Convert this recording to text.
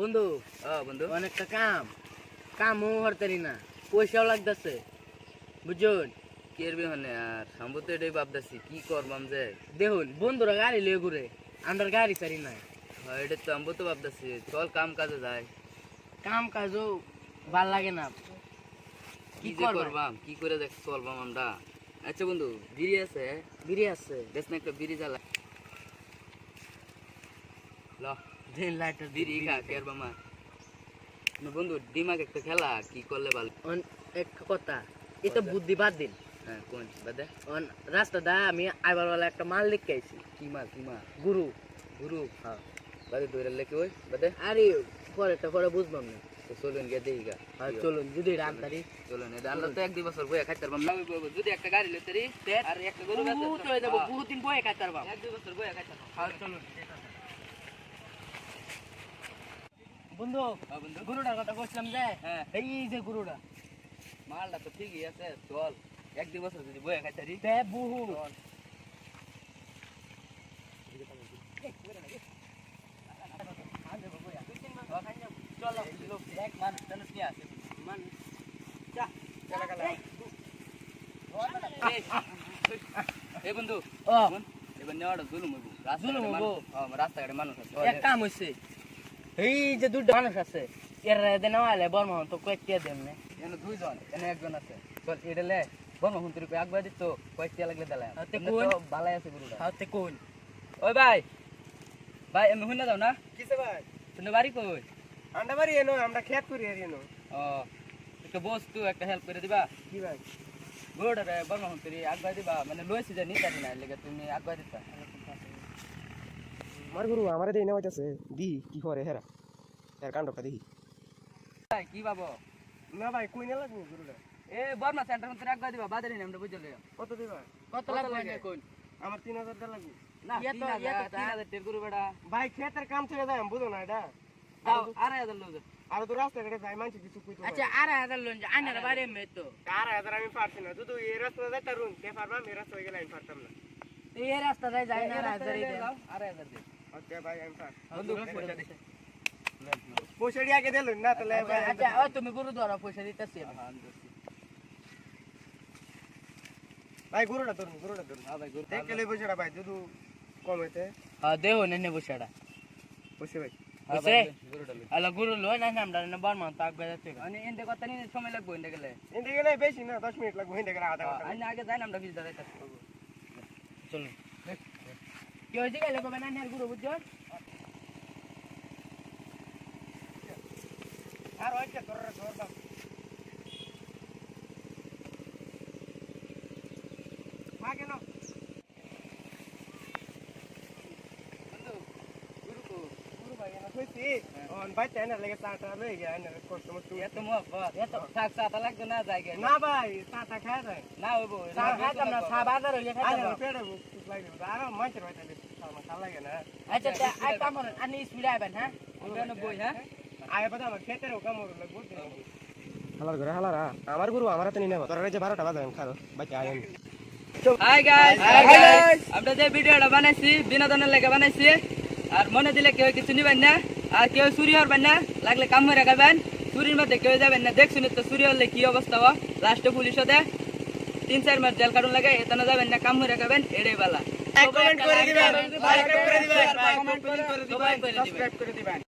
বন্ধু বন্ধু অনেকটা কামও হরতারি না, পয়সাও লাগতেছে, বুঝুন কি এরবি হনে আর আমি তো এটাই ভাবতেছি কি করবাম যে। দেখুন বন্ধুরা গাড়ি লিয়ে ঘুরে, আমরা গাড়ি চারি নাই। হ্যাঁ এটা তো আমি তো ভাবতেছি চল কাম কাজে যাই। কাম কাজও ভাল লাগে না, কি যে করবাম কি করে দেখ চলবাম আমরা। আচ্ছা বন্ধু বিড়ি আছে? বিড়ি আছে, দেখ না একটা বিড়ি জ্বালা ল দিন লাইটার বিড়ি খা কেরবাম বন্ধু দিমাগ একটা খেলা কি করলে ভালো। একটা কথা, এটা বুদ্ধি বাদ দিন। হ্যাঁ কোন বাদে রাস্তা দা আমি আইবার বেলা একটা মাল লিখে আইছি, কি মাল গুরু। গুরু হ্যাঁ বাদে দৌড়ে লেখে ওই বাদে আরে পরে বুঝবাম না। তো চলুন গিয়ে দেখি গা। চলুন যদি রামতারি চলুন এটা আমরা তো এক দুই বছর বয়ে খাইতে পারবাম না। যদি একটা গাড়ি লইতে রি আর একটা গরু বহুত হয়ে যাবো, বহুত দিন বয়ে খাইতে পারবা। এক দুই বছর বয়ে খাইতে পারবাম। চলুন বন্ধু, হ্যাঁ বন্ধু গুরুটার কথা বলছিলাম যে, হ্যাঁ এই যে গুরুটা মালটা তো ঠিকই আছে, চল এক দুই বছর যদি বয়ে খাইতে রি তে বহু চলো এক মানুষ টানুষ নিয়ে আসে এই বন্ধু ও এবার নেওয়াটা জুলুম হইব। জুলুম হইবো? রাস্তাঘাটে মানুষ আছে এক কাম হইছে, এই যে দুটো মানুষ আছে এরা এদের নেওয়ালে বর্মা তো কয়েকটা দেন না। এনে দুইজন এনে একজন আছে। চল এটা লে বর্মা হুন্তির একবার দিত কয়েকটা লাগলে দিলাম। তে কোন? ভালাই আছে গুরুটা। হাতে কোন ওই ভাই ভাই এমনি হুন্না যাও না কিসে ভাই? শুনে বাড়ি কই? আন্ডা বাড়ি এনো, আমরা খেত করি আর এনো। ও একটা বস্তু একটা হেল্প করে দিবা। কি ভাই? গরুটা বর্মা হুন্তির একবার দিবা, মানে লইছি যে নিতে না লেগে তুমি একবার দিতা। আমার গুরু আমারে দেই না হইতাছে, দি কি করে হেরা এর কাণ্ডটা দেখি। ভাই কি ভাবো? না ভাই কই না লাগবো গুরুটা? এ বর্মা সেন্টার হুন্তির একবার দিবা, বাজারে নিয়ে আমরা বুঝলে কত দিবা? কত কত লাগবে? লাগে কোন? আমার 3000 টাকা লাগবে। না ইয়ে তো- 3000 টের গরু বেড়া ভাই খেতের কাম থেকে যাই বুঝো না এটা। দাও 2,500 লোক। আর তো রাস্তা ঘাটে যাই মানছি কিছু কইতো। আচ্ছা আর হাজার লোন যে আনার বাইরে মে তো 4000 আমি পারছি না, শুধু এই রাস্তা যাইতা রুন কে পারবা, এই রাস্তা হয়ে গেলে আমি পারতাম না। এই রাস্তায় যায় না, আর হাজার দাও 2,500 দে। ওকে ভাই আমি পার। বন্ধু পয়সা দে। পয়সা দিয়ে আগে দিলুন না তাহলে ভাই। আচ্ছা ও তুমি গুরু দ্বারা পয়সা দিতেছি। ভাই গুরুটা ধরুন, গুরুটা ধরুন। হ্যাঁ ভাই গরু দেখলে পয়সাটা ভাই যদি কম হইতে হ্যাঁ দেও নেনে পয়সাটা পয়সা ভাই। বুঝছে? গরুটা লই। আলা গুরু লয় না আমরা না বর্মা তাক বাজাতে মানে এন্ডে কথা নিয়ে সময় লাগবে এন্ডে গেলে। এন্ডে গেলে বেশি না 10 মিনিট লাগবে, এন্ডে গেলে আধা ঘন্টা। আইনা আগে যাই না আমরা ভিজ দাঁড়াইতে থাকবো। চলুন কি হইছে গেলে কবে না আর গুরু বুঝছো? আর ওইটা ধরবা। মা কেন? বন্ধু গরু কো গুরু ভাই এনে কইছি অন বাইতে এনে লাগে টাটা লই গিয়া এনে কষ্ট মষ্ট। এত মোহব্বত এত থাক সাতা লাগবে না জায়গা না ভাই টাটা খায় যায়। না হইবো চা খাইতাম না, চা বাজার হইলে আজ খাইতাম। আমার পেটে ভুক লাগে, আর মাইতে বাইতে ভাল লাগে না। আচ্ছা তে আই কাম করেন আনি স্পিড আইবেন হ্যাঁ। ওখানে বই হ্যাঁ আয় বাদা আমার খেতের কাম করব লাগবো। হালার ঘরে হালারা আমার গুরু আমার হাতে নিয়ে নেব, তোরা যে 12টা বাজে খাও বাইতে আয়। হাই গাইস আমরা যে ভিডিওটা বানাইছি বিনোদনের লেগে বানাইছি। আর মনে দিলে কেউ কিছু নিবেন না, আর কেউ চুরি হরবেন না, লাগলে কাম করে খাবেন। চুরির মধ্যে কেউ যাবেন না, দেখছুন তো চুরি হলে কি অবস্থা হয়। লাস্টে পুলিশও দেয় 3-4 মাস জেল কাটুন লাগে, এতনা যাবেন না, কাম করে খাবেন, এটাই বালা। কমেন্ট করে দিবেন, সাবস্ক্রাইব করে দিবেন, কমেন্ট করে দিবেন। সাবস্ক্রাইব করে দিবেন।